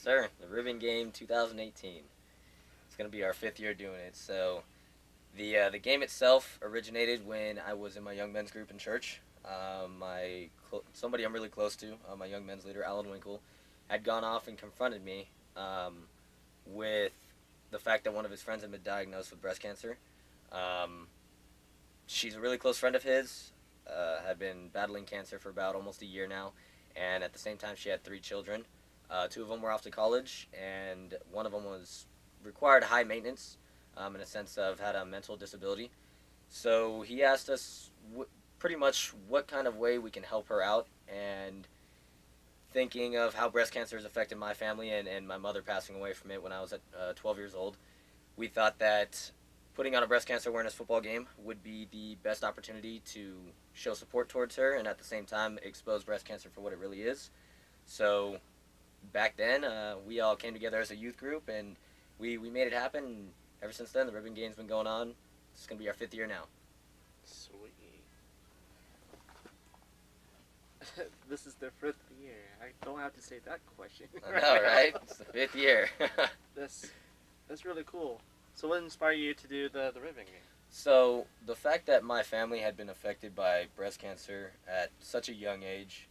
sir. The Ribbon Game 2018. It's going to be our 5th year doing it. So the game itself originated when I was in my young men's group in church. Somebody I'm really close to, my young men's leader, Alan Winkle, had gone off and confronted me with the fact that one of his friends had been diagnosed with breast cancer. Um, she's a really close friend of his, had been battling cancer for about almost a year now, and at the same time she had 3 children. Two of them were off to college, and one of them was required high maintenance in a sense of had a mental disability. So he asked us pretty much what kind of way we can help her out, and thinking of how breast cancer has affected my family and my mother passing away from it when I was at 12 years old, we thought that putting on a breast cancer awareness football game would be the best opportunity to show support towards her and at the same time expose breast cancer for what it really is. So back then, we all came together as a youth group and we made it happen. Ever since then, the Ribbon Game's been going on. It's going to be our 5th year now. Sweet. This is the 5th year. I don't have to say that question. I know, right? It's the 5th year. That's really cool. So what inspired you to do the Ribbon Game? So the fact that my family had been affected by breast cancer at such a young age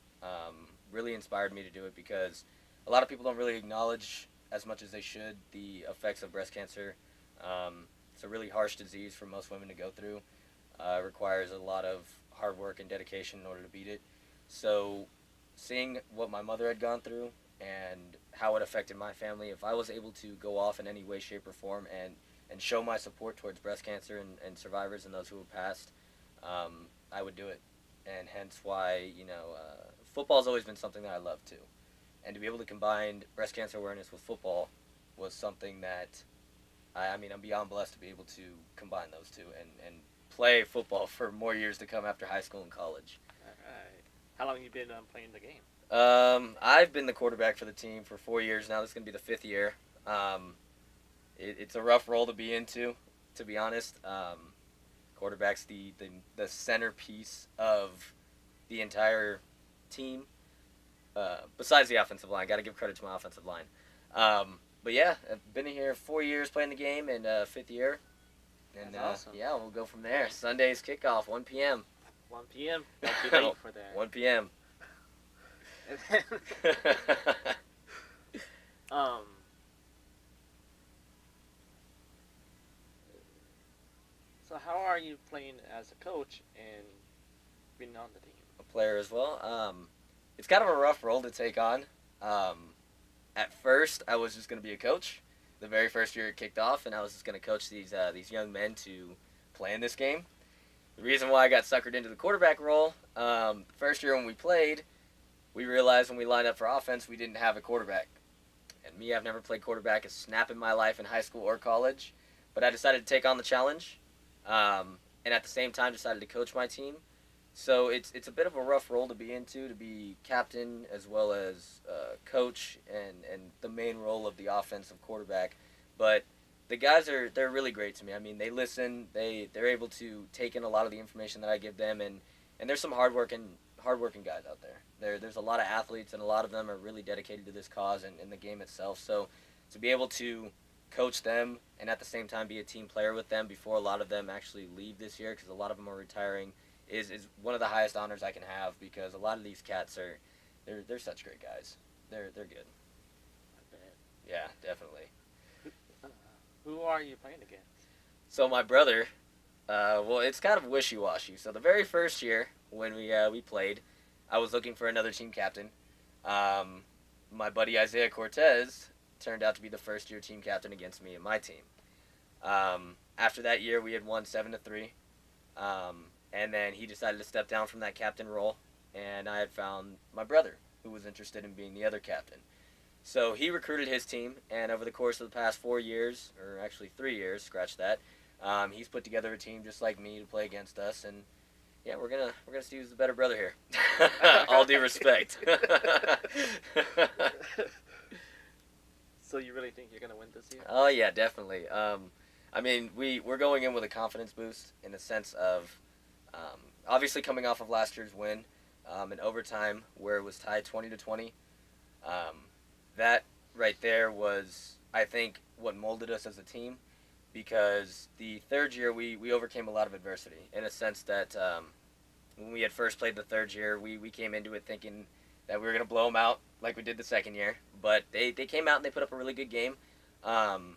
really inspired me to do it because a lot of people don't really acknowledge as much as they should the effects of breast cancer. It's a really harsh disease for most women to go through. It requires a lot of hard work and dedication in order to beat it. So seeing what my mother had gone through and how it affected my family, if I was able to go off in any way, shape, or form and show my support towards breast cancer and survivors and those who have passed, I would do it. And hence why, football's always been something that I love too. And to be able to combine breast cancer awareness with football was something that, I'm beyond blessed to be able to combine those two and play football for more years to come after high school and college. All right. How long have you been playing the game? I've been the quarterback for the team for 4 years now. This is going to be the 5th year. It's a rough role to be into, to be honest. Quarterback's the centerpiece of the entire team. Besides the offensive line, got to give credit to my offensive line. But yeah, I've been here 4 years playing the game, and 5th year. And That's awesome. yeah, we'll go from there. Sunday's kickoff, 1 p.m. 1 p.m. Don't be late for that. 1 p.m. And then, so how are you playing as a coach and being on the team? A player as well. It's kind of a rough role to take on. At first, I was just going to be a coach. The very first year it kicked off, and I was just going to coach these young men to play in this game. The reason why I got suckered into the quarterback role, first year when we played, we realized when we lined up for offense, we didn't have a quarterback. And me, I've never played quarterback a snap in my life in high school or college, but I decided to take on the challenge, and at the same time decided to coach my team. So it's a bit of a rough role to be into, to be captain as well as coach and the main role of the offensive quarterback. But the guys they're really great to me. I mean, they listen, they're able to take in a lot of the information that I give them, and there's some hardworking guys out there. There's a lot of athletes, and a lot of them are really dedicated to this cause and the game itself. So to be able to coach them and at the same time be a team player with them before a lot of them actually leave this year, because a lot of them are retiring, is one of the highest honors I can have, because a lot of these cats they're such great guys. They're good. I bet. Yeah, definitely. Who are you playing against? So my brother, well, it's kind of wishy-washy. So the very first year when we played, I was looking for another team captain. My buddy Isaiah Cortez turned out to be the first-year team captain against me and my team. After that year, we had won 7-3. And then he decided to step down from that captain role, and I had found my brother, who was interested in being the other captain. So he recruited his team, and over the course of the past 4 years, or actually 3 years, scratch that, he's put together a team just like me to play against us, and yeah, we're gonna see who's the better brother here. All due respect. So you really think you're gonna win this year? Oh yeah, definitely. We're going in with a confidence boost in the sense of obviously coming off of last year's win in overtime where it was tied 20-20. That right there was, I think, what molded us as a team, because the third year we overcame a lot of adversity in a sense that when we had first played the third year, we came into it thinking that we were going to blow them out like we did the second year. But they came out and they put up a really good game. Um,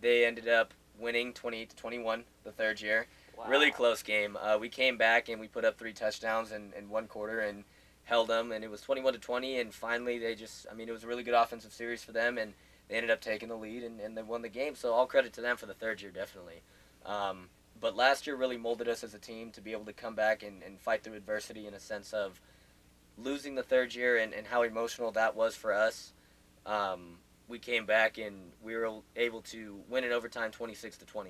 they ended up winning 28-21 the third year. Wow. Really close game. We came back and we put up 3 touchdowns in one quarter and held them, and it was 21-20. And finally, they just, I mean, it was a really good offensive series for them, and they ended up taking the lead and they won the game. So all credit to them for the third year, definitely. But last year really molded us as a team to be able to come back and fight through adversity in a sense of losing the third year and how emotional that was for us. We came back and we were able to win in overtime 26-20,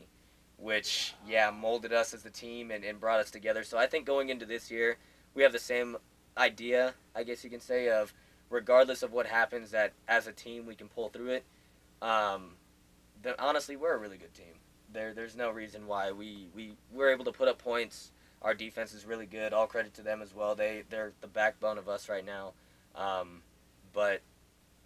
which, yeah, molded us as a team and brought us together. So I think going into this year, we have the same idea, I guess you can say, of regardless of what happens, that as a team we can pull through it. Honestly, we're a really good team. There's no reason why we're able to put up points. Our defense is really good. All credit to them as well. They're the backbone of us right now. But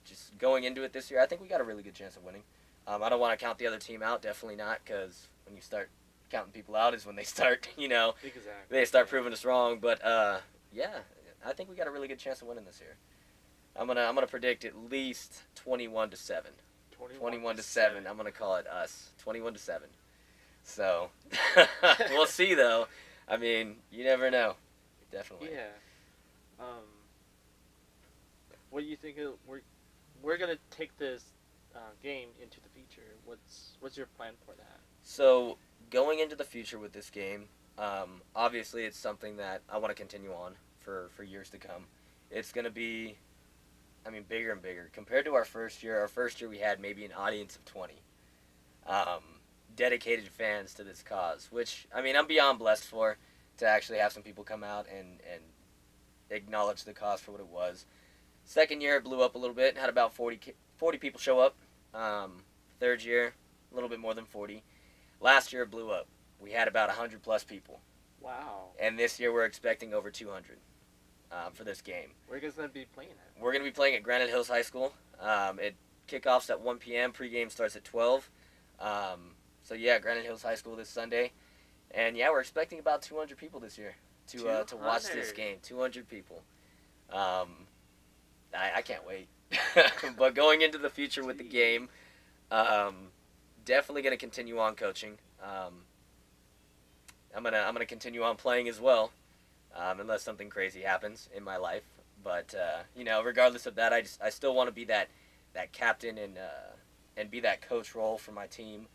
just going into it this year, I think we got a really good chance of winning. I don't want to count the other team out. Definitely not, because when you start counting people out is when they start, Exactly. they start proving us wrong. But yeah, I think we got a really good chance of winning this year. I'm gonna predict at least 21-7. 21-7. I'm gonna call it us. 21-7. So we'll see though. I mean, you never know. Definitely. Yeah. What do you think? We're gonna take this game into the future. What's your plan for that? So going into the future with this game, obviously it's something that I want to continue on for years to come. It's gonna be, I mean, bigger and bigger. Compared to our first year we had maybe an audience of 20. Dedicated fans to this cause, which, I mean, I'm beyond blessed for, to actually have some people come out and acknowledge the cause for what it was. Second year, it blew up a little bit, had about 40 people show up. Third year, a little bit more than 40. Last year, it blew up. We had about 100 plus people. Wow. And this year, we're expecting over 200 for this game. Where are you guys going to be playing at? We're going to be playing at Granite Hills High School. It kickoffs at 1 p.m. Pregame starts at 12. So yeah, Granite Hills High School this Sunday. And yeah, we're expecting about 200 people this year to watch this game. 200 people. I can't wait. But going into the future with the game, definitely going to continue on coaching. I'm gonna continue on playing as well, unless something crazy happens in my life. But regardless of that, I still want to be that captain and be that coach role for my team,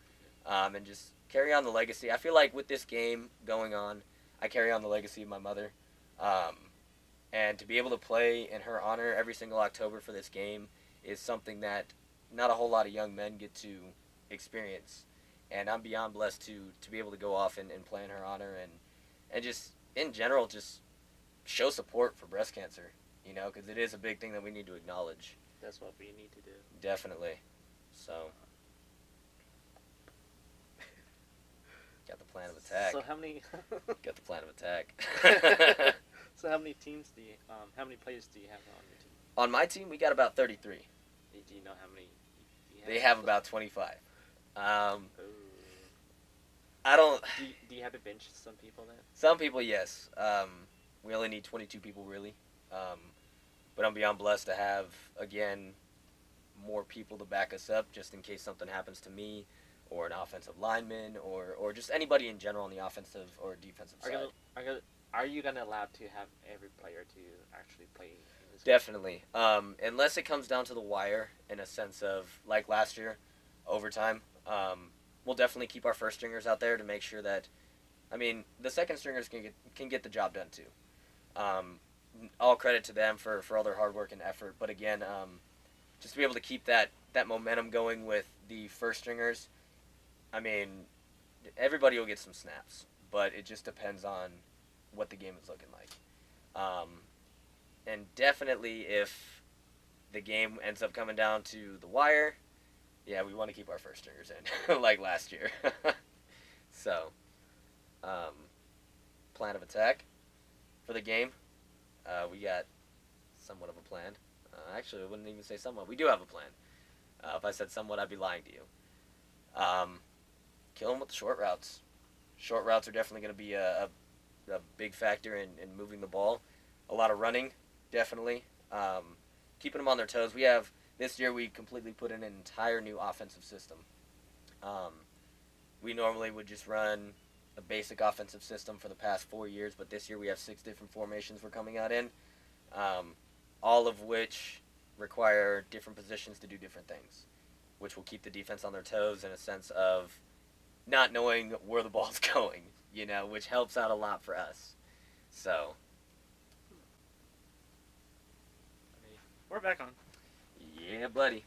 and just carry on the legacy. I feel like with this game going on, I carry on the legacy of my mother. And to be able to play in her honor every single October for this game is something that not a whole lot of young men get to experience. And I'm beyond blessed to be able to go off and play in her honor and just, in general, just show support for breast cancer, because it is a big thing that we need to acknowledge. That's what we need to do. Definitely. So, got the plan of attack. So how many... Got the plan of attack. So how many teams how many players do you have on your team? On my team, we got about 33. Do you know how many you have? They have about 25. I don't... Do you have to bench some people then? Some people, yes. We only need 22 people, really. But I'm beyond blessed to have, again, more people to back us up just in case something happens to me or an offensive lineman or just anybody in general on the offensive or defensive side. Are you going to allow to have every player to actually play in this Definitely. Unless it comes down to the wire in a sense of, like last year, overtime, we'll definitely keep our first stringers out there to make sure that, I mean, the second stringers can get the job done too. All credit to them for all their hard work and effort. But again, just to be able to keep that momentum going with the first stringers, I mean, everybody will get some snaps, but it just depends on what the game is looking like. And definitely if the game ends up coming down to the wire, yeah, we want to keep our first stringers in, like last year. So, plan of attack for the game. We got somewhat of a plan. Actually, I wouldn't even say somewhat. We do have a plan. If I said somewhat, I'd be lying to you. Kill them with the short routes. Short routes are definitely going to be a big factor in moving the ball. A lot of running, definitely. Keeping them on their toes. This year we completely put in an entire new offensive system. We normally would just run a basic offensive system for the past 4 years, but this year we have 6 different formations we're coming out in, all of which require different positions to do different things, which will keep the defense on their toes in a sense of not knowing where the ball's going, which helps out a lot for us. So, We're back on. yeah, buddy.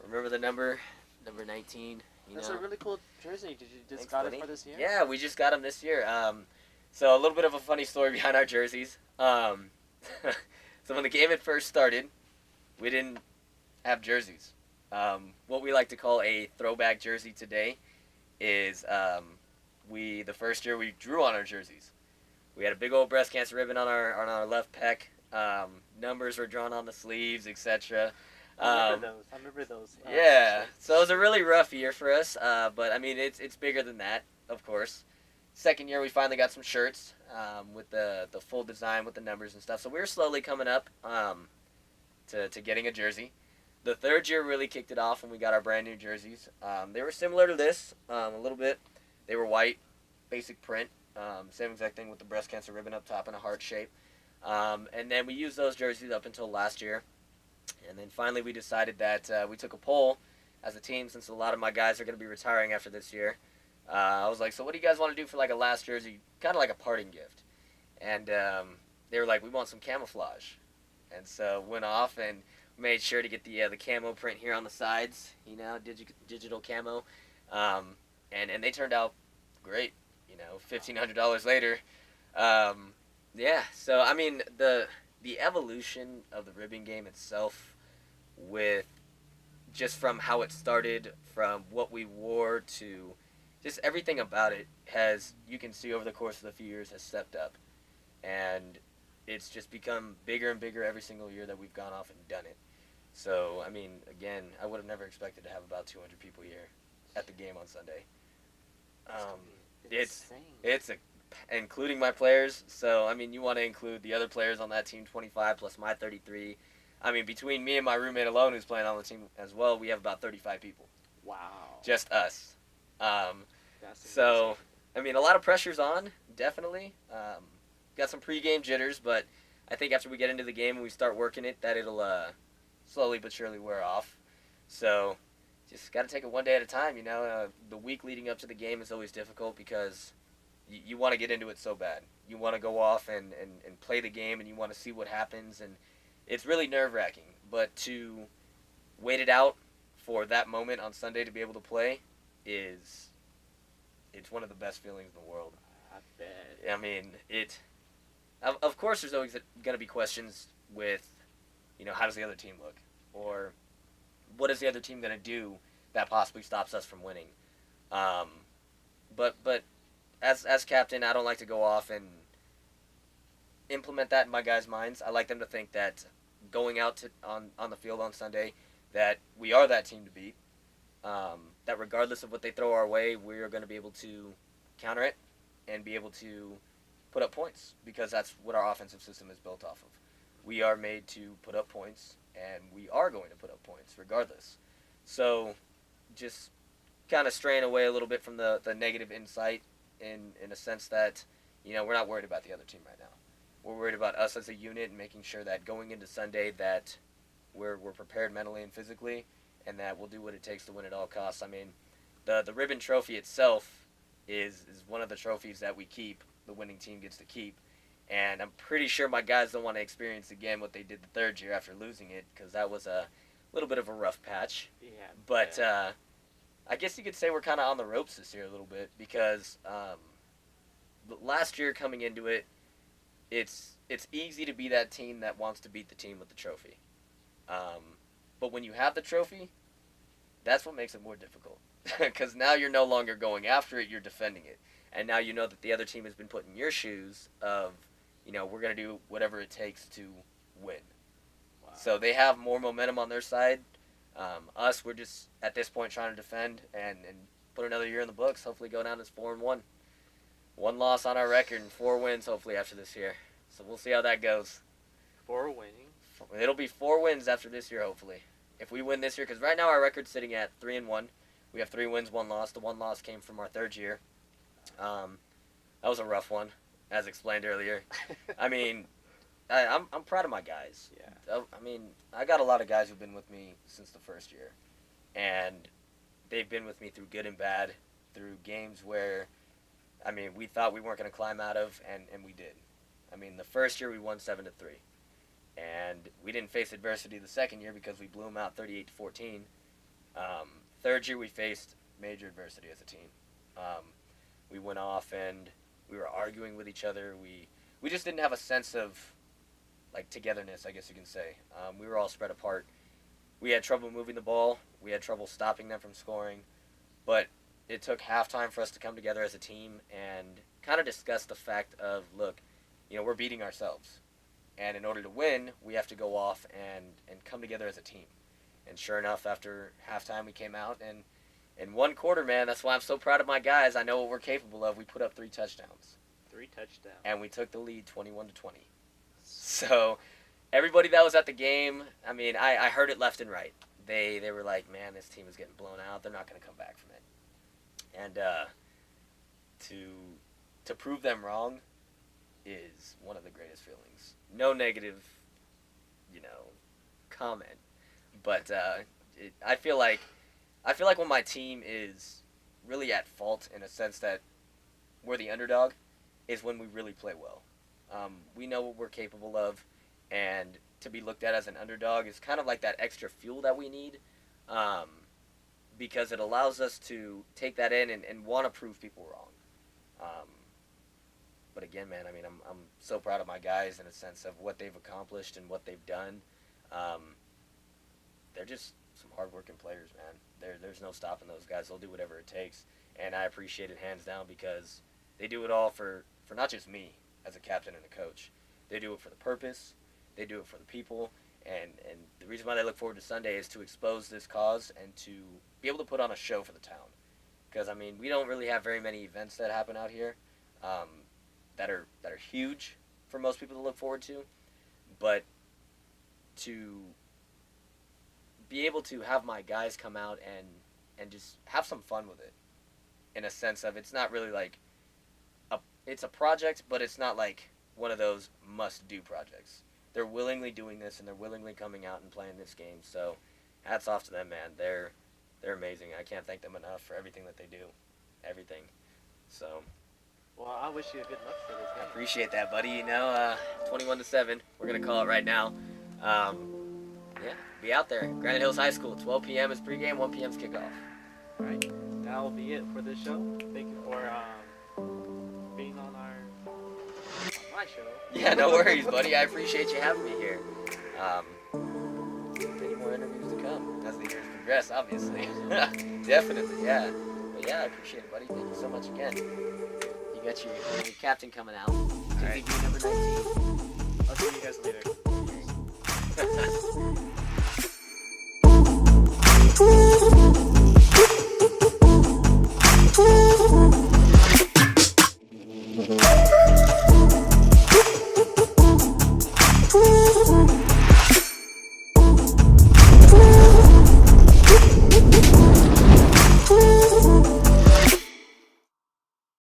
Remember the number 19? That's a really cool jersey. Did you just Thanks, got buddy. it for this year? Yeah, we just got them this year. So a little bit of a funny story behind our jerseys. So when the game had first started, we didn't have jerseys. What we like to call a throwback jersey today is the first year we drew on our jerseys. We had a big old breast cancer ribbon on our left pec. Numbers were drawn on the sleeves, etc. I remember those. Yeah, shirts. so it was a really rough year for us, but I mean it's bigger than that, of course. Second year we finally got some shirts with the full design with the numbers and stuff. So we were slowly coming up to getting a jersey. The third year really kicked it off when we got our brand new jerseys. They were similar to this a little bit. They were white, basic print, same exact thing with the breast cancer ribbon up top in a heart shape. And then we used those jerseys up until last year. And then finally we decided that we took a poll as a team, since a lot of my guys are going to be retiring after this year. I was like, so what do you guys want to do for like a last jersey, kind of like a parting gift? And they were like, we want some camouflage. And so went off and made sure to get the camo print here on the sides, digital camo. And they turned out great, $1,500 later. Yeah, so I mean, the evolution of the ribbon game itself, with just from how it started, from what we wore to just everything about it, you can see over the course of the few years, has stepped up. And it's just become bigger and bigger every single year that we've gone off and done it. So, I mean, again, I would have never expected to have about 200 people here at the game on Sunday. It's including my players. So, I mean, you want to include the other players on that team, 25 plus my 33. I mean, between me and my roommate alone, who's playing on the team as well, we have about 35 people. Wow. Just us. That's so, amazing. I mean, a lot of pressure's on, definitely. Got some pregame jitters, but I think after we get into the game and we start working it, that it'll slowly but surely wear off. So, just got to take it one day at a time, The week leading up to the game is always difficult because you want to get into it so bad. You want to go off and play the game, and you want to see what happens, and it's really nerve-wracking. But to wait it out for that moment on Sunday to be able to play it's one of the best feelings in the world. I bet. I mean, of course there's always going to be questions with, how does the other team look? Or what is the other team going to do that possibly stops us from winning? But as captain, I don't like to go off and implement that in my guys' minds. I like them to think that going out on the field on Sunday, that we are that team to beat. That regardless of what they throw our way, we're going to be able to counter it and be able to put up points, because that's what our offensive system is built off of. We are made to put up points, and we are going to put up points regardless. So just kind of straying away a little bit from the negative insight in a sense that, we're not worried about the other team right now. We're worried about us as a unit and making sure that going into Sunday that we're prepared mentally and physically, and that we'll do what it takes to win at all costs. I mean, the ribbon trophy itself is one of the trophies that we keep, the winning team gets to keep. And I'm pretty sure my guys don't want to experience again what they did the third year after losing it, because that was a little bit of a rough patch. Yeah. But I guess you could say we're kind of on the ropes this year a little bit, because last year coming into it, it's easy to be that team that wants to beat the team with the trophy. But when you have the trophy, that's what makes it more difficult. Because now you're no longer going after it, you're defending it. And now you know that the other team has been put in your shoes of, we're going to do whatever it takes to win. Wow. So they have more momentum on their side. Us, we're just at this point trying to defend and put another year in the books. Hopefully, go down as 4-1. 1 loss on our record and 4 wins. Hopefully after this year. So we'll see how that goes. 4 winning. It'll be 4 wins after this year. Hopefully, if we win this year, because right now our record's sitting at 3-1. We have 3 wins, 1 loss. The 1 loss came from our 3rd year. That was a rough one, as explained earlier. I mean, I'm proud of my guys. Yeah. I mean, I got a lot of guys who've been with me since the 1st year, and they've been with me through good and bad, through games where, I mean, we thought we weren't going to climb out of, and we did. I mean, the 1st year we won 7-3, and we didn't face adversity the 2nd year because we blew them out 38-14. 3rd year we faced major adversity as a team. We went off and we were arguing with each other. We just didn't have a sense of, like, togetherness, I guess you can say. We were all spread apart. We had trouble moving the ball. We had trouble stopping them from scoring. But it took halftime for us to come together as a team and kind of discuss the fact of, look, we're beating ourselves. And in order to win, we have to go off and come together as a team. And sure enough, after halftime, we came out, and in 1 quarter, man, that's why I'm so proud of my guys. I know what we're capable of. We put up 3 touchdowns. 3 touchdowns. And we took the lead 21-20. So everybody that was at the game, I mean, I heard it left and right. They were like, man, this team is getting blown out. They're not going to come back from it. And to prove them wrong is one of the greatest feelings. No negative, comment. But I feel like when my team is really at fault in a sense that we're the underdog is when we really play well. We know what we're capable of, and to be looked at as an underdog is kind of like that extra fuel that we need, because it allows us to take that in and want to prove people wrong. But again, man, I mean, I'm so proud of my guys in a sense of what they've accomplished and what they've done. They're just some hard-working players, man. There's no stopping those guys. They'll do whatever it takes, and I appreciate it hands down because they do it all for not just me as a captain and a coach. They do it for the purpose. They do it for the people, and the reason why they look forward to Sunday is to expose this cause and to be able to put on a show for the town. Because, I mean, we don't really have very many events that happen out here that are huge for most people to look forward to, but to be able to have my guys come out and just have some fun with it, in a sense of it's not really like it's a project, but it's not like one of those must-do projects. They're willingly doing this, and they're willingly coming out and playing this game. So, hats off to them, man. They're amazing. I can't thank them enough for everything that they do, everything. So, well, I wish you good luck for this game. I appreciate that, buddy. 21-7. We're gonna call it right now. Yeah, be out there. Granite Hills High School. 12 p.m. is pregame. 1 p.m. is kickoff. All right, that will be it for this show. Thank you for being on my show. Yeah, no worries, buddy. I appreciate you having me here. Many more interviews to come as the years progress, obviously. Definitely, yeah. But yeah, I appreciate it, buddy. Thank you so much again. You got your captain coming out. Right. TV number 19. I'll see you guys later. Thank you.